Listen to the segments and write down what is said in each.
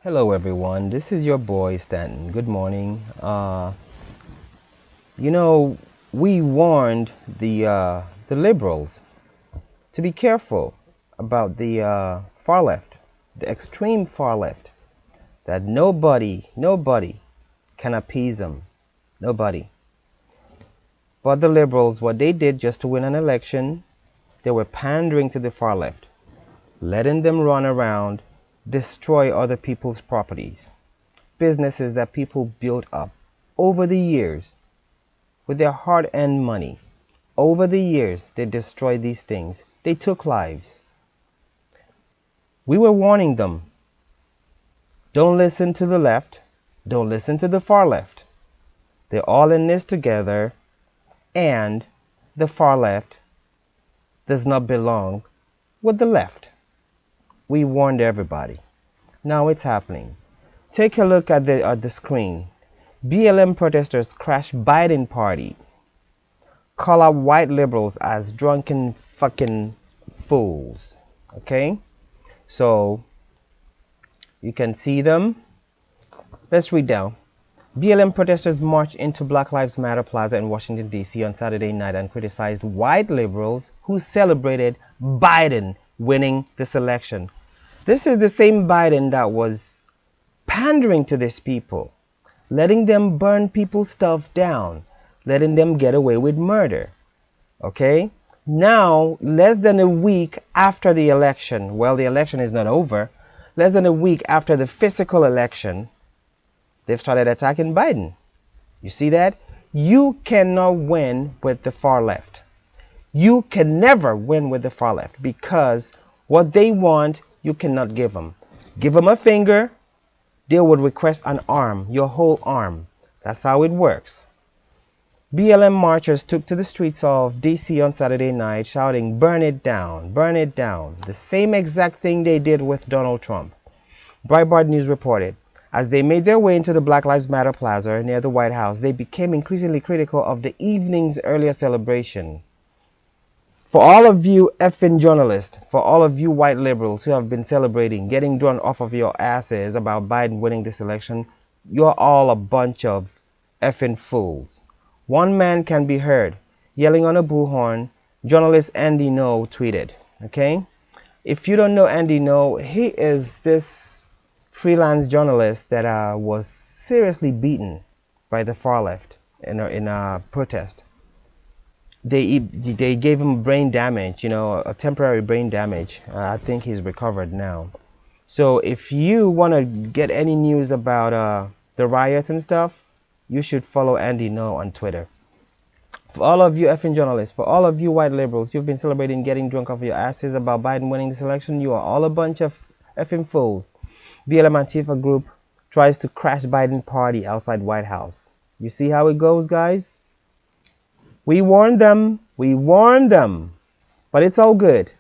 Hello everyone, this is your boy Stanton. Good morning. You know, we warned the liberals to be careful about the far left, the extreme far left, that nobody can appease them. Nobody. But the liberals, what they did just to win an election, they were pandering to the far left, letting them run around, destroy other people's properties, businesses that people built up over the years with their hard-earned money. Over the years, they destroyed these things. They took lives. We were warning them. Don't listen to the left. Don't listen to the far left. They're all in this together, and the far left does not belong with the left. We warned everybody. Now it's happening. Take a look at the screen. BLM protesters crash Biden party. Call out white liberals as drunken fucking fools. Okay? So you can see them. Let's read down. BLM protesters marched into Black Lives Matter Plaza in Washington, D.C. on Saturday night and criticized white liberals who celebrated Biden winning this election. This is the same Biden that was pandering to these people, letting them burn people's stuff down, letting them get away with murder. Okay? Now, less than a week after the election, well, the election is not over, less than a week after the physical election, they've started attacking Biden. You see that? You cannot win with the far left. You can never win with the far left because what they want, you cannot give them. Give them a finger, they would request an arm, your whole arm. That's how it works. BLM marchers took to the streets of DC on Saturday night shouting, "Burn it down, burn it down." The same exact thing they did with Donald Trump. Breitbart News reported, as they made their way into the Black Lives Matter Plaza near the White House, they became increasingly critical of the evening's earlier celebration. For all of you effing journalists, for all of you white liberals who have been celebrating, getting drawn off of your asses about Biden winning this election, you're all a bunch of effing fools. One man can be heard yelling on a bullhorn. Journalist Andy Ngo tweeted. Okay? If you don't know Andy Ngo, he is this freelance journalist that was seriously beaten by the far left in a protest. They gave him brain damage, a temporary brain damage. I think he's recovered now. So if you want to get any news about the riots and stuff, you should follow Andy Ngo on Twitter. For all of you effing journalists, for all of you white liberals, you've been celebrating getting drunk off your asses about Biden winning this election, you are all a bunch of effing fools. BLM Antifa group tries to crash Biden party outside White House. You see how it goes, guys? We warned them, but it's all good.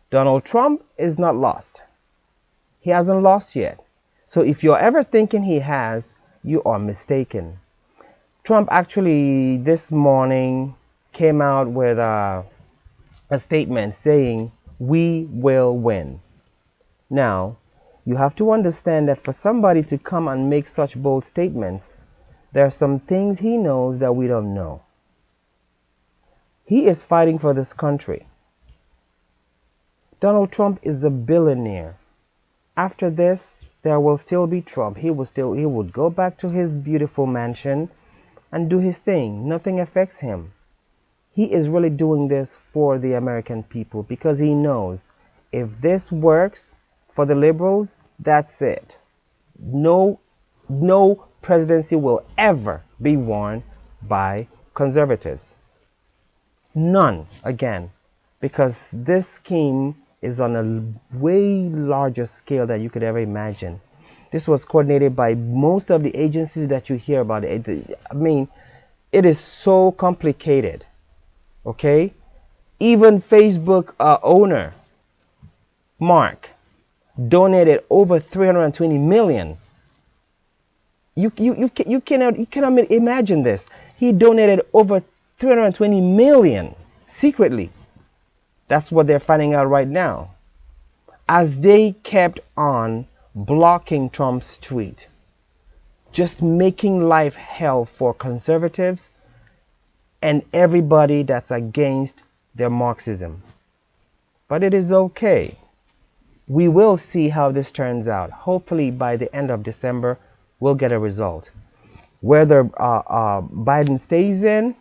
Donald Trump is not lost. He hasn't lost yet. So if you're ever thinking he has, you are mistaken. Trump actually this morning came out with a statement saying, "We will win." Now, you have to understand that for somebody to come and make such bold statements, there are some things he knows that we don't know. He is fighting for this country. Donald Trump is a billionaire. After this, there will still be Trump. He would go back to his beautiful mansion and do his thing. Nothing affects him. He is really doing this for the American people because he knows if this works for the liberals, that's it. No presidency will ever be won by conservatives. None, again, because this scheme is on a way larger scale than you could ever imagine. This was coordinated by most of the agencies that you hear about. I mean, it is so complicated. Okay? Even Facebook owner, Mark, donated over 320 million. You cannot imagine this. He donated over 320 million secretly. That's what they're finding out right now. As they kept on blocking Trump's tweet, just making life hell for conservatives and everybody that's against their Marxism. But it is okay. We will see how this turns out. Hopefully by the end of December, we'll get a result. Whether Biden stays in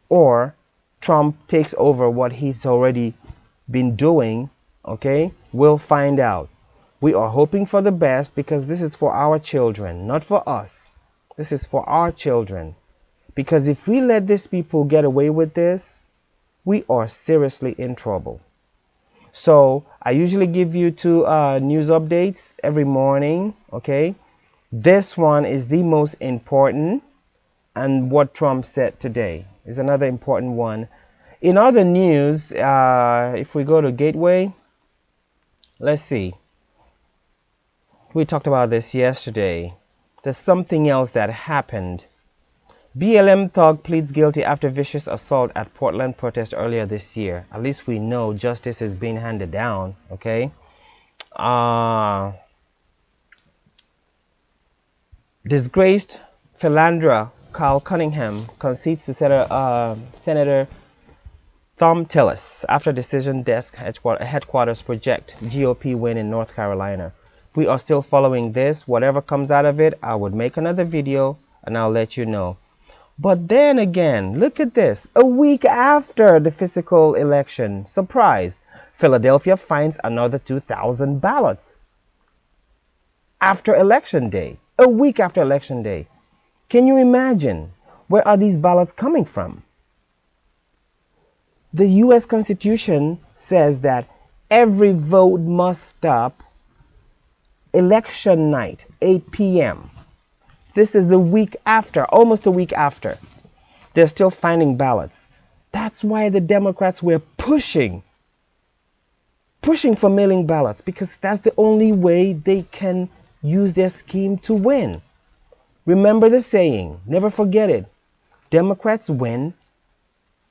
or Trump takes over what he's already been doing, okay, we'll find out. We are hoping for the best because this is for our children, not for us. This is for our children. Because if we let these people get away with this, we are seriously in trouble. So I usually give you 2 news updates every morning, okay? This one is the most important, and what Trump said today is another important one. In other news, if we go to Gateway, let's see. We talked about this yesterday. There's something else that happened. BLM thug pleads guilty after vicious assault at Portland protest earlier this year. At least we know justice is being handed down, okay? Disgraced philanderer Carl Cunningham concedes to Senator Thom Tillis after decision desk headquarters project GOP win in North Carolina. We are still following this. Whatever comes out of it, I would make another video and I'll let you know. But then again, look at this. A week after the physical election, surprise, Philadelphia finds another 2,000 ballots. After election day, a week after election day. Can you imagine? Where are these ballots coming from? The U.S. Constitution says that every vote must stop election night, 8 p.m. This is the week after, almost a week after. They're still finding ballots. That's why the Democrats were pushing for mailing ballots, because that's the only way they can use their scheme to win. Remember the saying, never forget it. Democrats win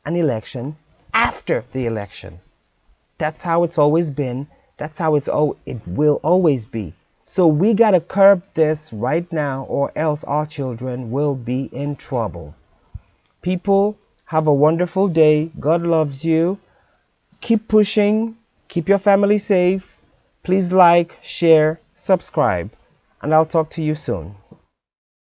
an election after the election. That's how it's always been. That's how it will always be. So we got to curb this right now, or else our children will be in trouble. People, have a wonderful day. God loves you. Keep pushing. Keep your family safe. Please like, share, subscribe, and I'll talk to you soon.